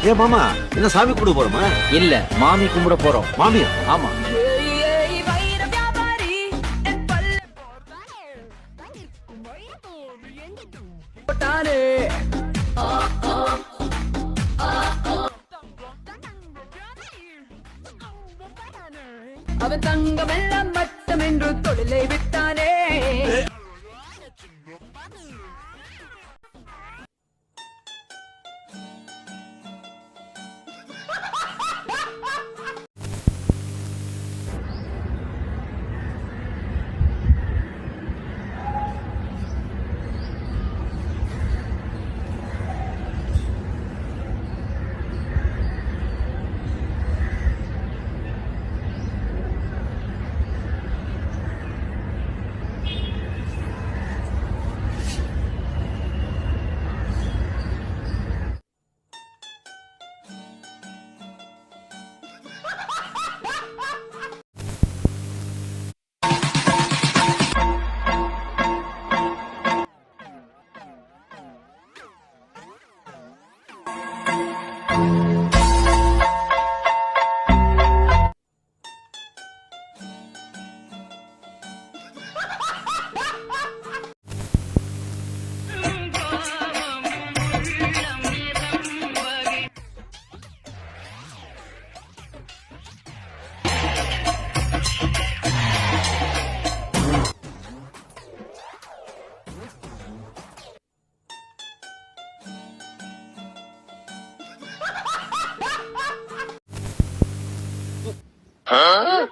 ஏ மாமா, என்ன சாமி கும்பிட போறோமா? இல்ல, மாமி கும்பிட போறோம். மாமியா? ஆமா. அவன் தங்கமெல்லாம் மட்டம் என்று தொழிலை விட்டானே.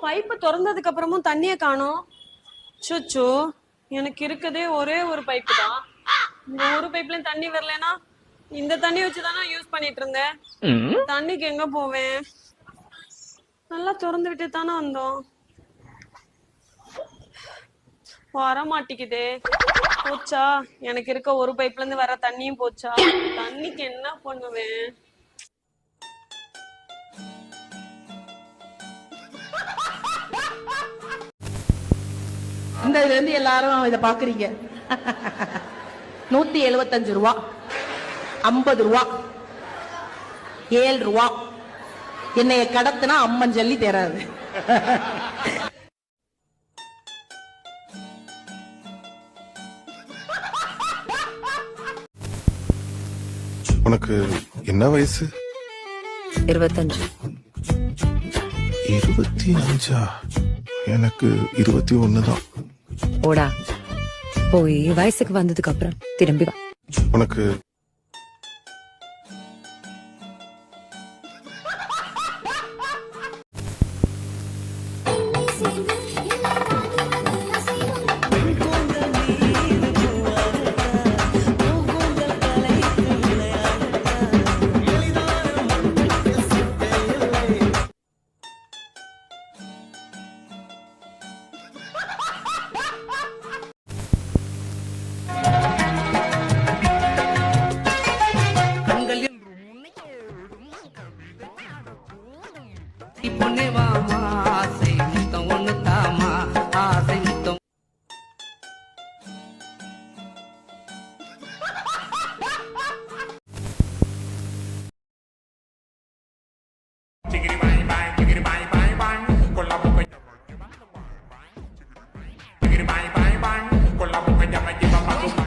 பைப்பு திறந்ததுக்கு அப்புறமும் தண்ணிய காணோம். சுச்சு, எனக்கு இருக்கதே ஒரே ஒரு பைப்பு தான். இந்த ஒரு பைப்லயும் தண்ணி வரலனா இந்த தண்ணி வச்சுதானே யூஸ் பண்ணிட்டு இருந்தேன். தண்ணிக்கு எங்க போவேன்? நல்லா திறந்து விட்டு தானே வந்தோம். வர மாட்டிக்குதே. போச்சா, எனக்கு இருக்க ஒரு பைப்ல இருந்து வர தண்ணியும் போச்சா? தண்ணிக்கு என்ன பண்ணுவேன்? இந்த இதுல இருந்து எல்லாரும் இதை பாக்குறீங்க. 175 ரூபா, 50 ரூபா, 7 ரூபா. என்னைய கடத்தினா அம்மன் சொல்லி தராது. உனக்கு என்ன வயசு? 25. 25? எனக்கு 21 தான். ஓடா, போய் வயசுக்கு வந்ததுக்கு அப்புறம் திரும்பி வா. உனக்கு